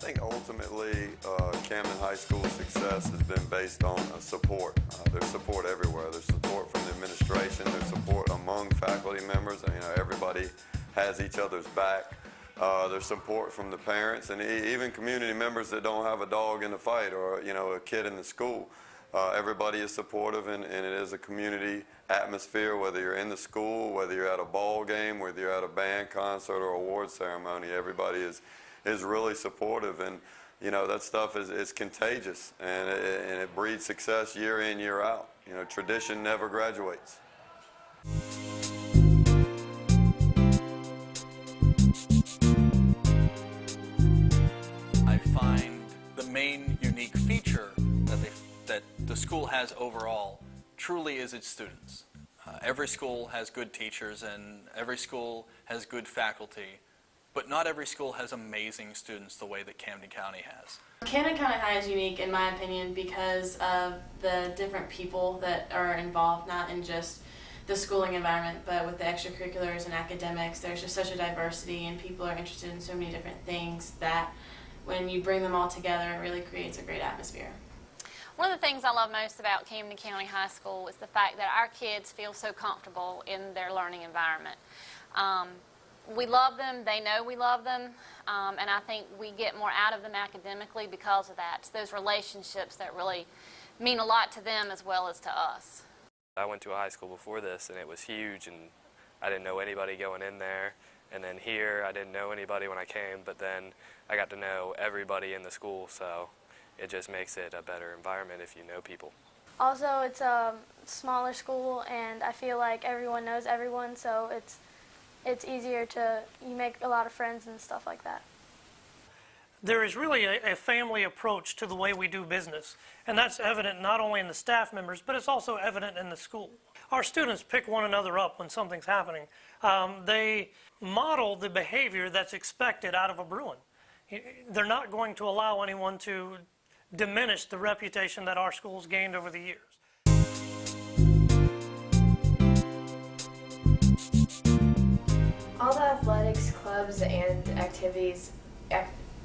think ultimately Camden High School's success has been based on support. There's support everywhere. There's support from the administration. There's support among faculty members. You know, everybody has each other's back. There's support from the parents and even community members that don't have a dog in the fight or, you know, a kid in the school. Everybody is supportive, and it is a community atmosphere, whether you're in the school, whether you're at a ball game, whether you're at a band concert or award ceremony. Everybody is really supportive, and you know, that stuff is contagious, and it breeds success year in, year out. You know, tradition never graduates. I find the main unique feature that the school has overall truly is its students. Every school has good teachers and every school has good faculty, but not every school has amazing students the way that Camden County has. Camden County High is unique in my opinion because of the different people that are involved, not in just the schooling environment, but with the extracurriculars and academics. There's just such a diversity and people are interested in so many different things that when you bring them all together, it really creates a great atmosphere. One of the things I love most about Camden County High School is the fact that our kids feel so comfortable in their learning environment. We love them, they know we love them, and I think we get more out of them academically because of that. It's those relationships that really mean a lot to them as well as to us. I went to a high school before this and it was huge, and I didn't know anybody going in there. And then here I didn't know anybody when I came, but then I got to know everybody in the school, so it just makes it a better environment if you know people. Also, it's a smaller school, and I feel like everyone knows everyone, so it's easier to, you make a lot of friends and stuff like that. There is really a family approach to the way we do business, and that's evident not only in the staff members, but it's also evident in the school. Our students pick one another up when something's happening. They model the behavior that's expected out of a Bruin. They're not going to allow anyone to diminish the reputation that our school's gained over the years. All the athletics, clubs, and activities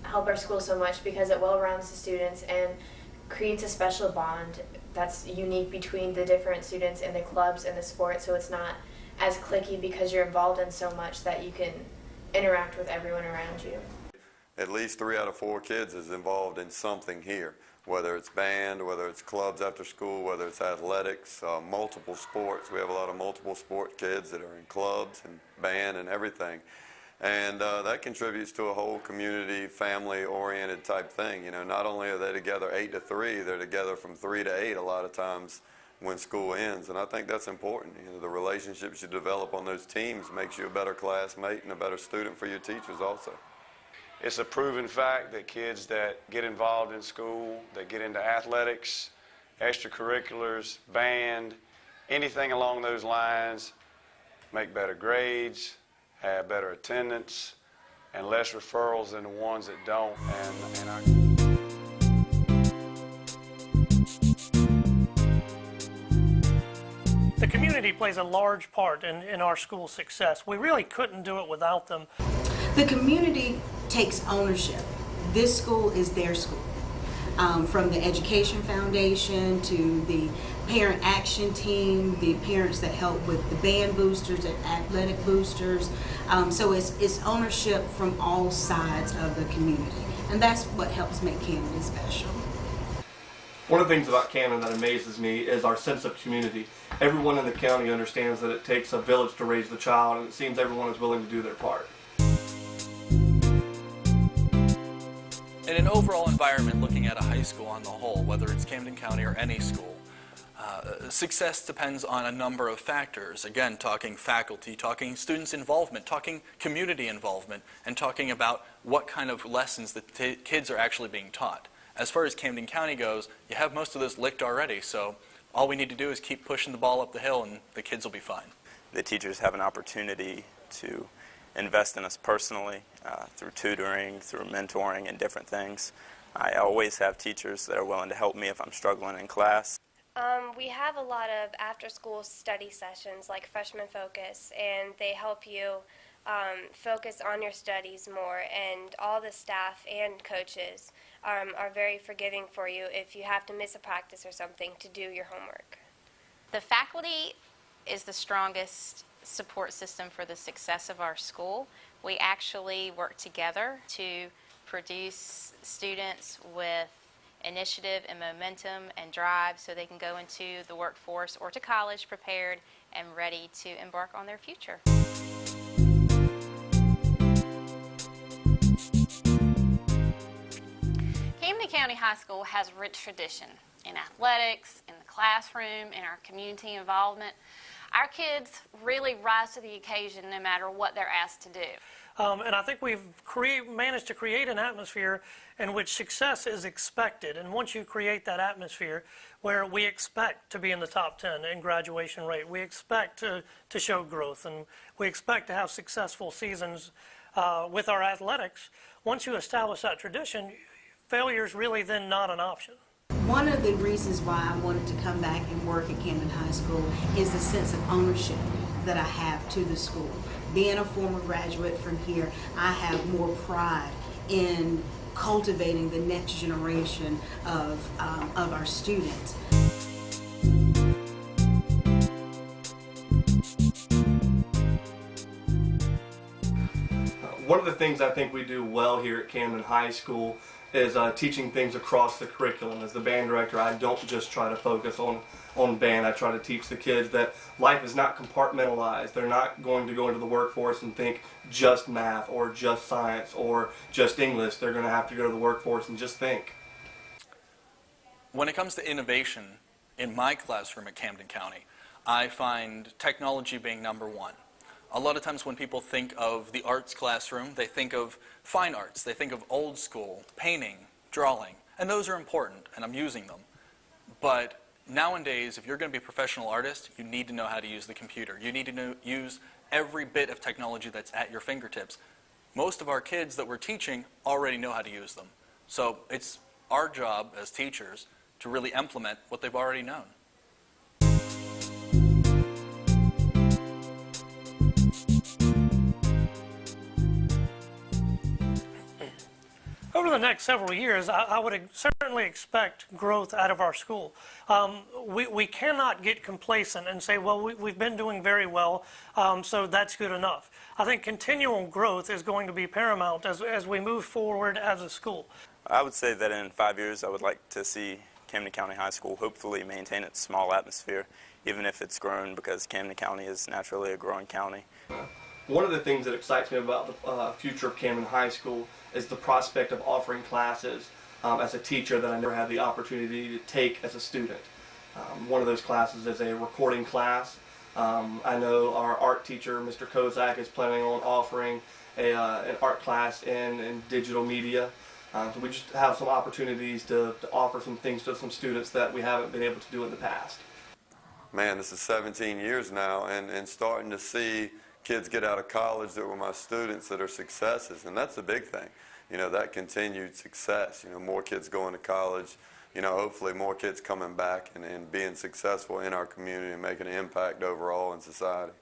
help our school so much because it well-rounds the students and creates a special bond that's unique between the different students in the clubs and the sports, so it's not as cliquey because you're involved in so much that you can interact with everyone around you. At least 3 out of 4 kids is involved in something here, whether it's band, whether it's clubs after school, whether it's athletics, multiple sports. We have a lot of multiple sport kids that are in clubs and band and everything. And that contributes to a whole community, family-oriented type thing. You know, not only are they together 8 to 3, they're together from 3 to 8 a lot of times when school ends. And I think that's important. You know, the relationships you develop on those teams makes you a better classmate and a better student for your teachers also. It's a proven fact that kids that get involved in school, that get into athletics, extracurriculars, band, anything along those lines, make better grades, have better attendance, and less referrals than the ones that don't. The community plays a large part in our school's success. We really couldn't do it without them. The community takes ownership. This school is their school. From the Education Foundation to the Parent Action Team, the parents that help with the band boosters and athletic boosters. So it's ownership from all sides of the community. And that's what helps make Camden special. One of the things about Camden that amazes me is our sense of community. Everyone in the county understands that it takes a village to raise the child, and it seems everyone is willing to do their part. In an overall environment, looking at a high school on the whole, whether it's Camden County or any school, success depends on a number of factors. Again, talking faculty, talking students' involvement, talking community involvement, and talking about what kind of lessons the kids are actually being taught. As far as Camden County goes, you have most of those licked already, so all we need to do is keep pushing the ball up the hill and the kids will be fine. The teachers have an opportunity to invest in us personally through tutoring, through mentoring, and different things. I always have teachers that are willing to help me if I'm struggling in class. We have a lot of after-school study sessions like Freshman Focus, and they help you focus on your studies more, and all the staff and coaches are very forgiving for you if you have to miss a practice or something to do your homework. The faculty is the strongest support system for the success of our school. We actually work together to produce students with initiative and momentum and drive so they can go into the workforce or to college prepared and ready to embark on their future. Camden County High School has rich tradition in athletics, in the classroom, in our community involvement. Our kids really rise to the occasion no matter what they're asked to do. And I think we've managed to create an atmosphere in which success is expected. And once you create that atmosphere where we expect to be in the top 10 in graduation rate, we expect to show growth, and we expect to have successful seasons with our athletics, once you establish that tradition, failure is really then not an option. One of the reasons why I wanted to come back and work at Camden High School is the sense of ownership that I have to the school. Being a former graduate from here, I have more pride in cultivating the next generation of our students. One of the things I think we do well here at Camden High School is teaching things across the curriculum. As the band director, I don't just try to focus on band. I try to teach the kids that life is not compartmentalized. They're not going to go into the workforce and think just math or just science or just English. They're going to have to go to the workforce and just think. When it comes to innovation in my classroom at Camden County, I find technology being number one. A lot of times when people think of the arts classroom, they think of fine arts, they think of old school, painting, drawing, and those are important, and I'm using them. But nowadays, if you're going to be a professional artist, you need to know how to use the computer. You need to use every bit of technology that's at your fingertips. Most of our kids that we're teaching already know how to use them. So it's our job as teachers to really implement what they've already known. Over the next several years, I would certainly expect growth out of our school. We cannot get complacent and say, well, we've been doing very well, so that's good enough. I think continual growth is going to be paramount as we move forward as a school. I would say that in 5 years, I would like to see Camden County High School hopefully maintain its small atmosphere, even if it's grown, because Camden County is naturally a growing county. One of the things that excites me about the future of Camden High School is the prospect of offering classes as a teacher that I never had the opportunity to take as a student. One of those classes is a recording class. I know our art teacher, Mr. Kozak, is planning on offering an art class in digital media. So we just have some opportunities to offer some things to some students that we haven't been able to do in the past. Man, this is 17 years now, and starting to see kids get out of college that were my students that are successes, and that's the big thing. You know, that continued success, you know, more kids going to college, you know, hopefully more kids coming back and being successful in our community and making an impact overall in society.